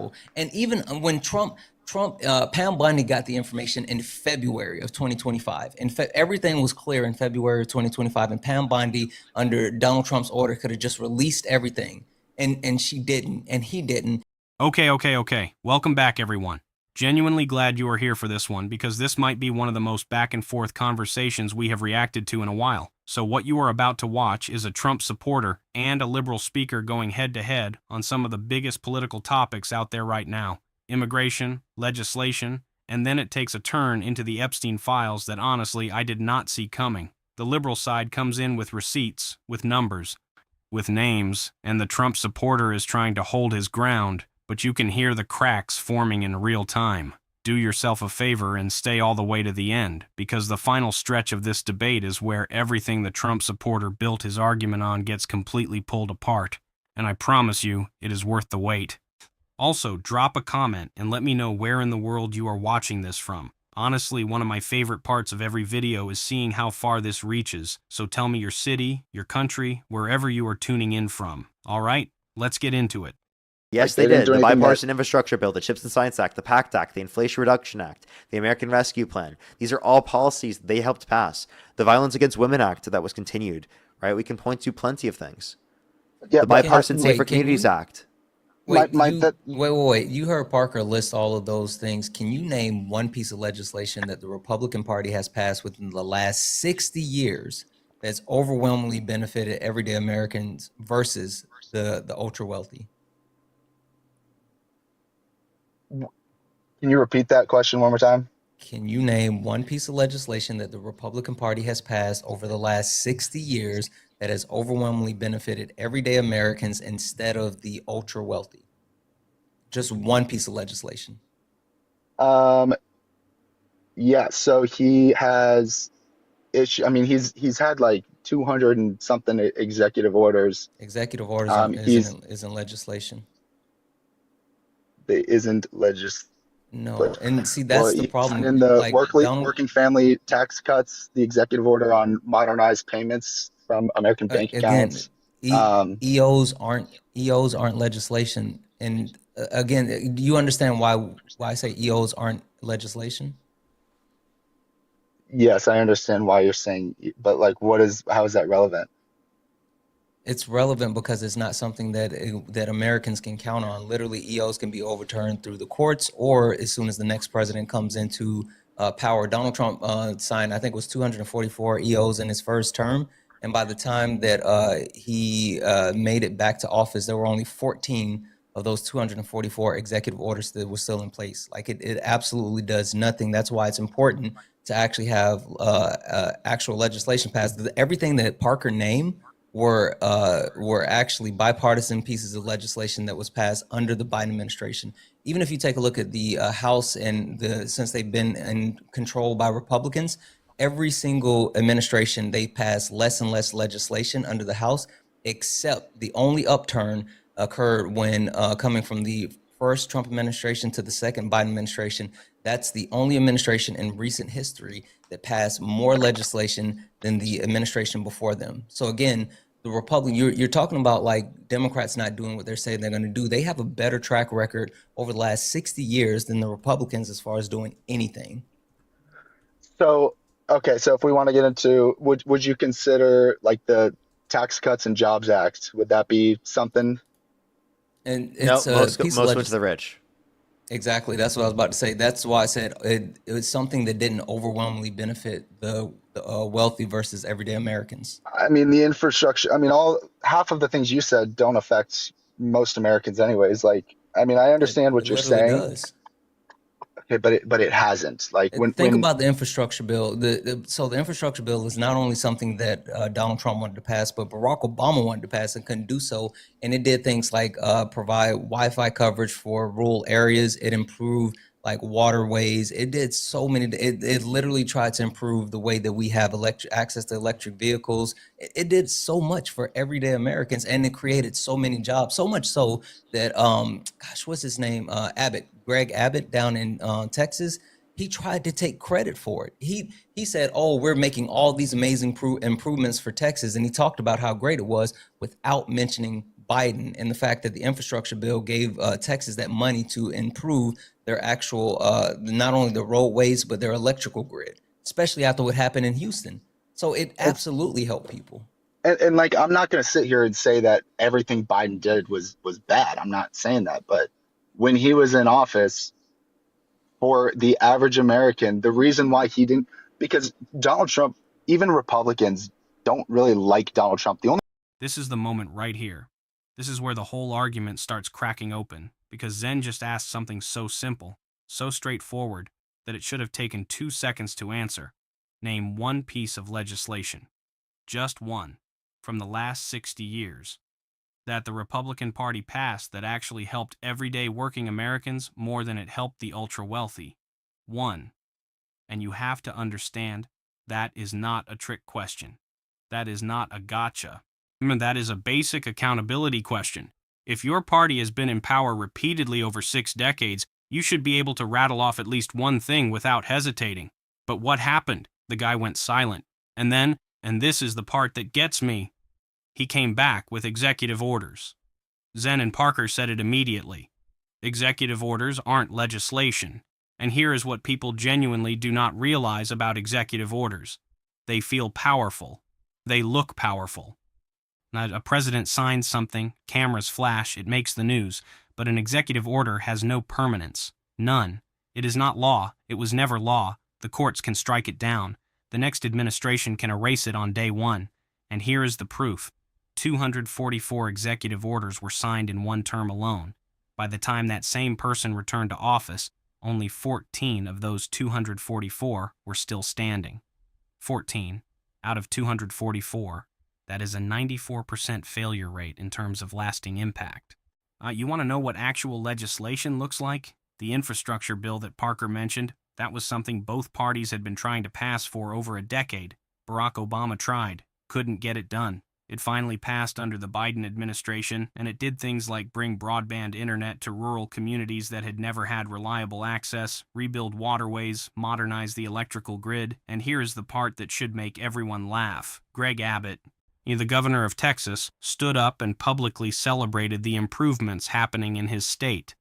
terrible. And even when Pam Bondi got the information in February of 2025. Everything was clear in February of 2025, and Pam Bondi, under Donald Trump's order, could have just released everything, and she didn't, and he didn't. Okay. Welcome back, everyone. Genuinely glad you are here for this one, because this might be one of the most back-and-forth conversations we have reacted to in a while. So what you are about to watch is a Trump supporter and a liberal speaker going head-to-head on some of the biggest political topics out there right now. Immigration, legislation, and then it takes a turn into the Epstein files that honestly I did not see coming. The liberal side comes in with receipts, with numbers, with names, and the Trump supporter is trying to hold his ground, but you can hear the cracks forming in real time. Do yourself a favor and stay all the way to the end, because the final stretch of this debate is where everything the Trump supporter built his argument on gets completely pulled apart, and I promise you, it is worth the wait. Also, drop a comment and let me know where in the world you are watching this from. Honestly, one of my favorite parts of every video is seeing how far this reaches, so tell me your city, your country, wherever you are tuning in from. Alright, let's get into it. Yes, they did. The Bipartisan Infrastructure Bill, the Chips and Science Act, the PACT Act, the Inflation Reduction Act, the American Rescue Plan. These are all policies they helped pass. The Violence Against Women Act that was continued, right? We can point to plenty of things. Yeah, the Bipartisan Safer Communities Act. Wait. You heard Parker list all of those things. Can you name one piece of legislation that the Republican Party has passed within the last 60 years that's overwhelmingly benefited everyday Americans versus the ultra wealthy? Can you repeat that question one more time? Can you name one piece of legislation that the Republican Party has passed over the last 60 years that has overwhelmingly benefited everyday Americans instead of the ultra wealthy? Just one piece of legislation. Yeah, so he has he's had like 200 and something executive orders. Executive orders isn't legislation. It isn't legislation. No, and see, that's the problem. In the working family tax cuts, the executive order on modernized payments from American bank accounts. EOs aren't legislation. And again, do you understand why I say EOs aren't legislation? Yes, I understand why you're saying, but like, how is that relevant? It's relevant because it's not something that Americans can count on. Literally, EOs can be overturned through the courts, or as soon as the next president comes into power. Donald Trump signed, I think it was 244 EOs in his first term. And by the time that he made it back to office, there were only 14 of those 244 executive orders that were still in place. Like it absolutely does nothing. That's why it's important to actually have actual legislation passed. Everything that Parker named were actually bipartisan pieces of legislation that was passed under the Biden administration. Even if you take a look at the House and since they've been in control by Republicans, every single administration they passed less and less legislation under the House, except the only upturn occurred when coming from the first Trump administration to the second Biden administration. That's the only administration in recent history that passed more legislation than the administration before them. So again, the Republican, you're talking about like Democrats not doing what they're saying they're going to do. They have a better track record over the last 60 years than the Republicans as far as doing anything. So, okay, so if we want to get into, would you consider like the Tax Cuts and Jobs Act? Would that be something? And it's most went to the rich. Exactly. That's what I was about to say. That's why I said it was something that didn't overwhelmingly benefit the wealthy versus everyday Americans. I mean, the infrastructure, half of the things you said don't affect most Americans anyways. Like, I mean, I understand what you're saying. Does. Okay, but it hasn't. Like think about the infrastructure bill. So the infrastructure bill is not only something that Donald Trump wanted to pass, but Barack Obama wanted to pass and couldn't do so. And it did things like provide Wi-Fi coverage for rural areas. It improved like waterways. It did so many. It literally tried to improve the way that we have access to electric vehicles. It did so much for everyday Americans, and it created so many jobs. So much so that what's his name? Greg Abbott down in Texas. He tried to take credit for it. He said, "Oh, we're making all these amazing improvements for Texas," and he talked about how great it was without mentioning Biden and the fact that the infrastructure bill gave Texas that money to improve their actual, not only the roadways, but their electrical grid, especially after what happened in Houston. So it absolutely helped people. And like, I'm not going to sit here and say that everything Biden did was bad. I'm not saying that. But when he was in office, for the average American, the reason why he didn't, because Donald Trump, even Republicans don't really like Donald Trump. This is the moment right here. This is where the whole argument starts cracking open, because Zen just asked something so simple, so straightforward, that it should have taken 2 seconds to answer. Name one piece of legislation, just one, from the last 60 years, that the Republican Party passed that actually helped everyday working Americans more than it helped the ultra-wealthy. One. And you have to understand, that is not a trick question. That is not a gotcha. That is a basic accountability question. If your party has been in power repeatedly over 6 decades, you should be able to rattle off at least one thing without hesitating. But what happened? The guy went silent. And then, and this is the part that gets me, he came back with executive orders. Zen and Parker said it immediately. Executive orders aren't legislation. And here is what people genuinely do not realize about executive orders. They feel powerful. They look powerful. Now, a president signs something, cameras flash, it makes the news, but an executive order has no permanence. None. It is not law. It was never law. The courts can strike it down. The next administration can erase it on day one. And here is the proof. 244 executive orders were signed in one term alone. By the time that same person returned to office, only 14 of those 244 were still standing. 14 out of 244. That is a 94% failure rate in terms of lasting impact. You want to know what actual legislation looks like? The infrastructure bill that Parker mentioned, that was something both parties had been trying to pass for over a decade. Barack Obama tried, couldn't get it done. It finally passed under the Biden administration, and it did things like bring broadband internet to rural communities that had never had reliable access, rebuild waterways, modernize the electrical grid, and here is the part that should make everyone laugh. Greg Abbott, the governor of Texas, stood up and publicly celebrated the improvements happening in his state.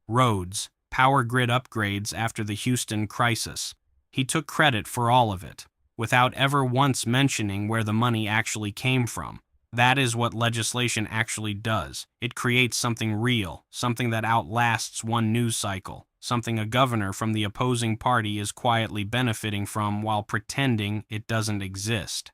Roads, power grid upgrades after the Houston crisis. He took credit for all of it, without ever once mentioning where the money actually came from. That is what legislation actually does. It creates something real, something that outlasts one news cycle, something a governor from the opposing party is quietly benefiting from while pretending it doesn't exist.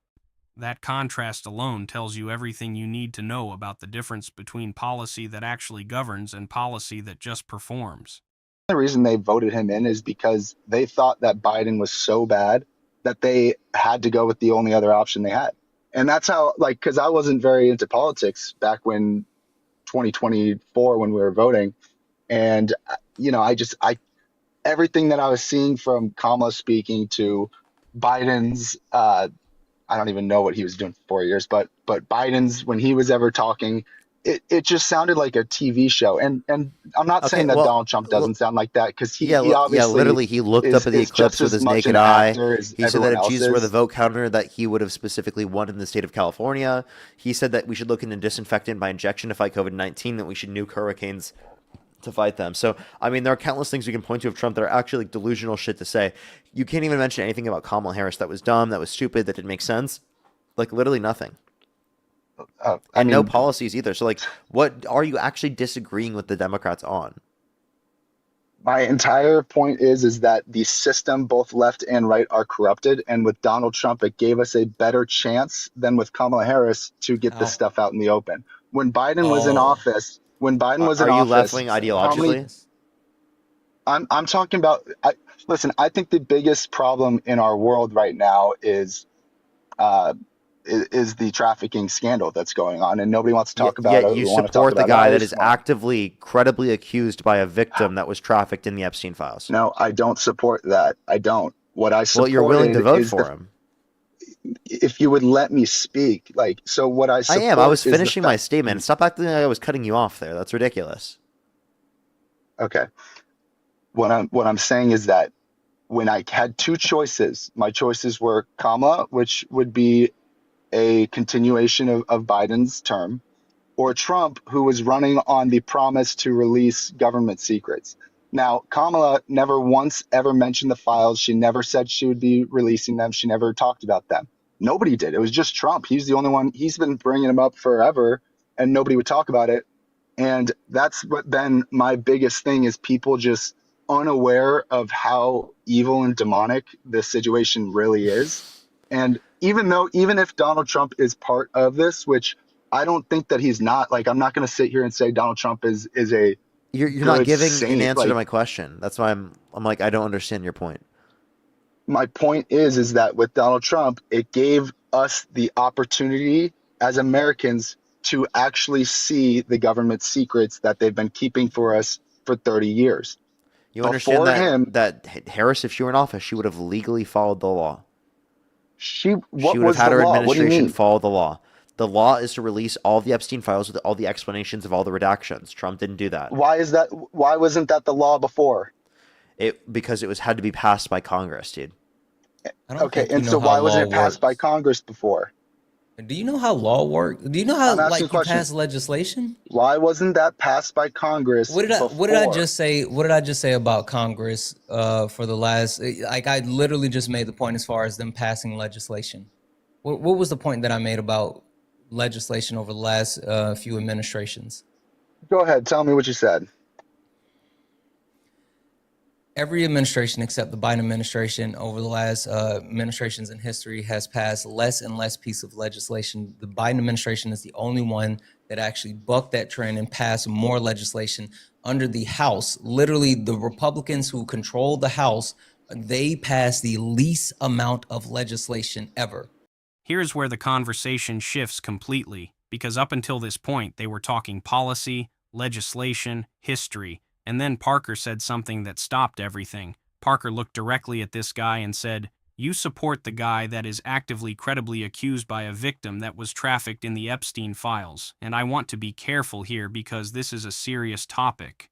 That contrast alone tells you everything you need to know about the difference between policy that actually governs and policy that just performs. The reason they voted him in is because they thought that Biden was so bad that they had to go with the only other option they had. And that's how, like, because I wasn't very into politics back when 2024 when we were voting. And, everything that I was seeing from Kamala speaking to Biden's, I don't even know what he was doing for 4 years, but Biden's, when he was ever talking, it just sounded like a TV show. And I'm not saying that Donald Trump doesn't sound like that, because he obviously literally he looked up at the eclipse with his naked eye. He said that if Jesus were the vote counter, that he would have specifically won in the state of California. He said that we should look into disinfectant by injection to fight COVID-19, that we should nuke hurricanes to fight them. So, I mean, there are countless things you can point to of Trump that are actually delusional shit to say. You can't even mention anything about Kamala Harris that was dumb, that was stupid, that didn't make sense. Like, literally nothing. No policies either. So, like, what are you actually disagreeing with the Democrats on? My entire point is that the system, both left and right, are corrupted. And with Donald Trump, it gave us a better chance than with Kamala Harris to get this stuff out in the open. When Biden was in office, are you left-wing ideologically? I'm talking about. Listen, I think the biggest problem in our world right now is the trafficking scandal that's going on, and nobody wants to talk about it. You support the guy that is actively, credibly accused by a victim that was trafficked in the Epstein files. No, I don't support that. I don't. What I support. Well, you're willing to vote for him. If you would let me speak, what I support. I was finishing my statement. Stop acting like I was cutting you off there. That's ridiculous. Okay. What I'm saying is that when I had two choices, my choices were Kamala, which would be a continuation of Biden's term, or Trump, who was running on the promise to release government secrets. Now, Kamala never once ever mentioned the files. She never said she would be releasing them. She never talked about them. Nobody did. It was just Trump. He's the only one. He's been bringing them up forever, and nobody would talk about it. And that's what been my biggest thing is people just unaware of how evil and demonic this situation really is. And even if Donald Trump is part of this, which I don't think that he's not, like, I'm not going to sit here and say Donald Trump is a You're not giving saint. an answer Like, to my question. That's why I'm like, I don't understand your point. my point is that with Donald Trump, it gave us the opportunity as Americans to actually see the government secrets that they've been keeping for us for 30 years. You understand Before that him, that Harris, if she were in office, she would have legally followed the law. she She what would have was had the her law? What do you administration mean? follow the law. The law is to release all the Epstein files with all the explanations of all the redactions. Trump didn't do that. Why is that? Why wasn't that the law before? Because it was had to be passed by Congress, dude. I don't Okay, think you and know so how why wasn't law it passed by works. Congress before? Do you know how law works? Do you know how I'm asking a like you question. pass legislation? Why wasn't that passed by Congress What did I before? just say? What did I just say about Congress for the last like I literally just made the point as far as them passing legislation. What was the point that I made about legislation over the last few administrations? Go ahead, tell me what you said. Every administration except the Biden administration over the last administrations in history has passed less and less piece of legislation. The Biden administration is the only one that actually bucked that trend and passed more legislation under the House. Literally, the Republicans who control the House, they passed the least amount of legislation ever. Here's where the conversation shifts completely, because up until this point, they were talking policy, legislation, history, and then Parker said something that stopped everything. Parker looked directly at this guy and said, "You support the guy that is actively credibly accused by a victim that was trafficked in the Epstein files, and I want to be careful here because this is a serious topic.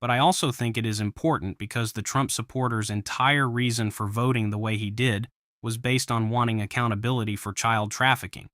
But I also think it is important because the Trump supporters' entire reason for voting the way he did was based on wanting accountability for child trafficking.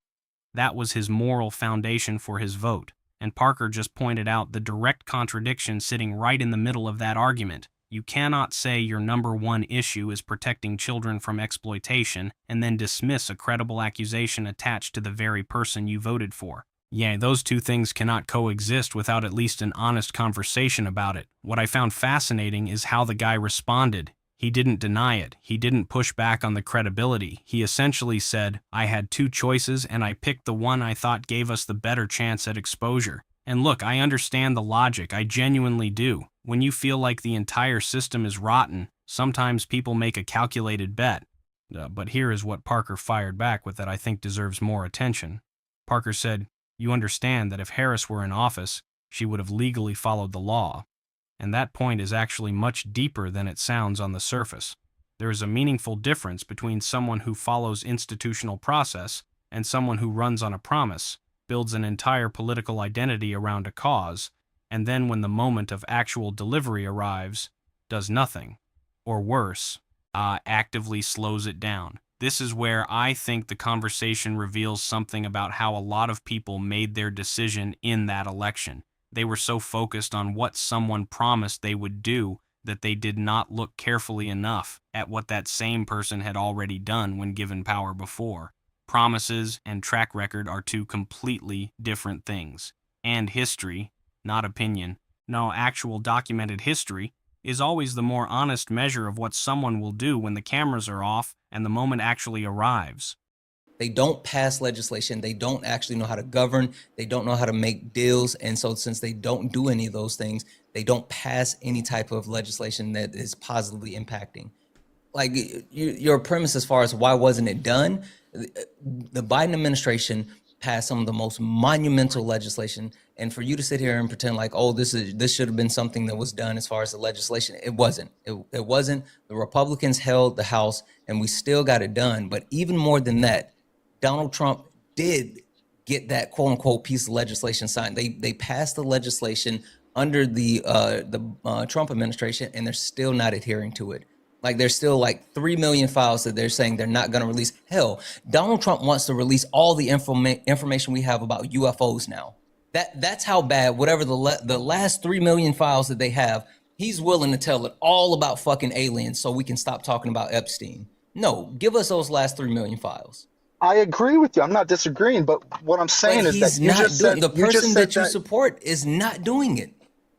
That was his moral foundation for his vote. And Parker just pointed out the direct contradiction sitting right in the middle of that argument. You cannot say your number one issue is protecting children from exploitation and then dismiss a credible accusation attached to the very person you voted for. Yeah, those two things cannot coexist without at least an honest conversation about it. What I found fascinating is how the guy responded. He didn't deny it. He didn't push back on the credibility. He essentially said, I had two choices and I picked the one I thought gave us the better chance at exposure. And look, I understand the logic. I genuinely do. When you feel like the entire system is rotten, sometimes people make a calculated bet. But here is what Parker fired back with that I think deserves more attention. Parker said, you understand that if Harris were in office, she would have legally followed the law. And that point is actually much deeper than it sounds on the surface. There is a meaningful difference between someone who follows institutional process and someone who runs on a promise, builds an entire political identity around a cause, and then when the moment of actual delivery arrives, does nothing. Or worse, actively slows it down. This is where I think the conversation reveals something about how a lot of people made their decision in that election. They were so focused on what someone promised they would do that they did not look carefully enough at what that same person had already done when given power before. Promises and track record are two completely different things. And history, not opinion, no, actual documented history, is always the more honest measure of what someone will do when the cameras are off and the moment actually arrives. They don't pass legislation. They don't actually know how to govern. They don't know how to make deals. And so since they don't do any of those things, they don't pass any type of legislation that is positively impacting. Like your premise as far as why wasn't it done? The Biden administration passed some of the most monumental legislation. And for you to sit here and pretend like, oh, this should have been something that was done as far as the legislation, it wasn't. It wasn't. The Republicans held the House and we still got it done. But even more than that, Donald Trump did get that quote unquote piece of legislation signed. They passed the legislation under the Trump administration, and they're still not adhering to it. Like there's still like 3 million files that they're saying they're not going to release. Hell, Donald Trump wants to release all the information we have about UFOs now. That's how bad. Whatever the last 3 million files that they have, he's willing to tell it all about fucking aliens so we can stop talking about Epstein. No, give us those last 3 million files. I agree with you. I'm not disagreeing, but what I'm But saying is that he's not doing. The you just person said that you that support is not doing it.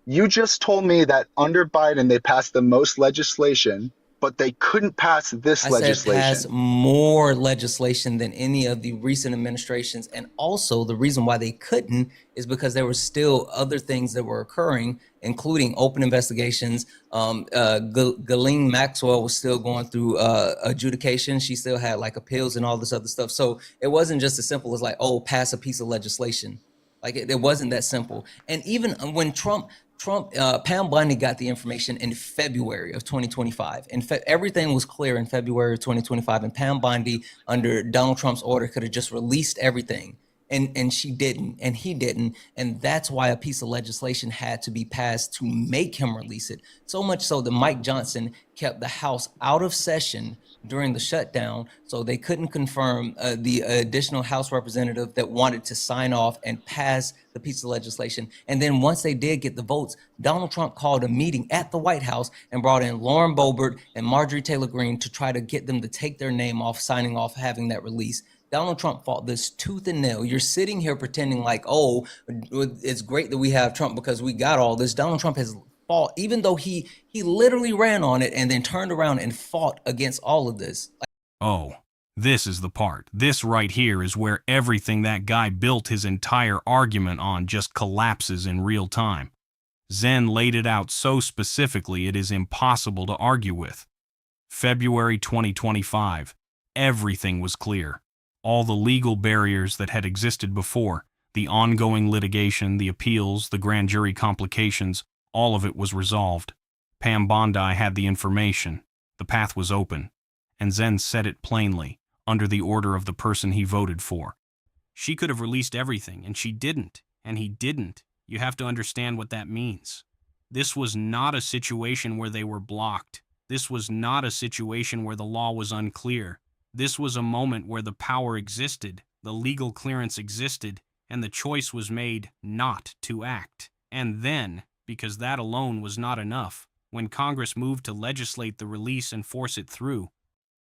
you just told me that under Biden they passed the most legislation, but they couldn't pass this I said pass legislation. more legislation than any of the recent administrations. And also, the reason why they couldn't is because there were still other things that were occurring, including open investigations. Ghislaine Maxwell was still going through adjudication. She still had like appeals and all this other stuff. So it wasn't just as simple as like, oh, pass a piece of legislation. Like it wasn't that simple. And even when Pam Bondi got the information in February of 2025. Everything was clear in February of 2025, and Pam Bondi, under Donald Trump's order, could have just released everything. And she didn't, and he didn't, and that's why a piece of legislation had to be passed to make him release it. So much so that Mike Johnson kept the House out of session during the shutdown, so they couldn't confirm the additional House representative that wanted to sign off and pass the piece of legislation. And then once they did get the votes, Donald Trump called a meeting at the White House and brought in Lauren Boebert and Marjorie Taylor Greene to try to get them to take their name off signing off having that release. Donald Trump fought this tooth and nail. You're sitting here pretending like, oh, it's great that we have Trump because we got all this. Donald Trump has fought, even though he literally ran on it and then turned around and fought against all of this. Oh, this is the part. This right here is where everything that guy built his entire argument on just collapses in real time. Zen laid it out so specifically it is impossible to argue with. February 2025. Everything was clear. All the legal barriers that had existed before, the ongoing litigation, the appeals, the grand jury complications, all of it was resolved. Pam Bondi had the information. The path was open. And Zen said it plainly, under the order of the person he voted for. She could have released everything, and she didn't, and he didn't. You have to understand what that means. This was not a situation where they were blocked. This was not a situation where the law was unclear. This was a moment where the power existed, the legal clearance existed, and the choice was made not to act. And then, because that alone was not enough, when Congress moved to legislate the release and force it through,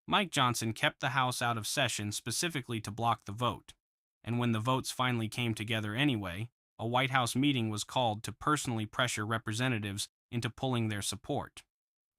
Mike Johnson kept the House out of session specifically to block the vote. And when the votes finally came together anyway, a White House meeting was called to personally pressure representatives into pulling their support.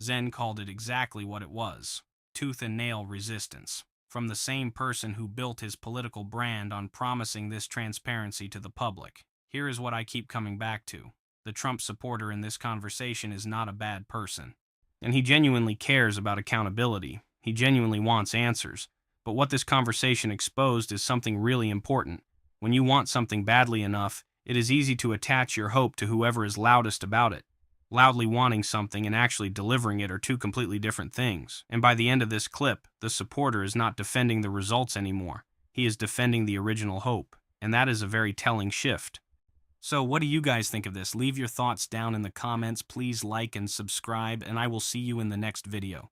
Zen called it exactly what it was: tooth and nail resistance, from the same person who built his political brand on promising this transparency to the public. Here is what I keep coming back to. The Trump supporter in this conversation is not a bad person. And he genuinely cares about accountability. He genuinely wants answers. But what this conversation exposed is something really important. When you want something badly enough, it is easy to attach your hope to whoever is loudest about it. Loudly wanting something and actually delivering it are two completely different things. And by the end of this clip, the supporter is not defending the results anymore. He is defending the original hope. And that is a very telling shift. So what do you guys think of this? Leave your thoughts down in the comments. Please like and subscribe, and I will see you in the next video.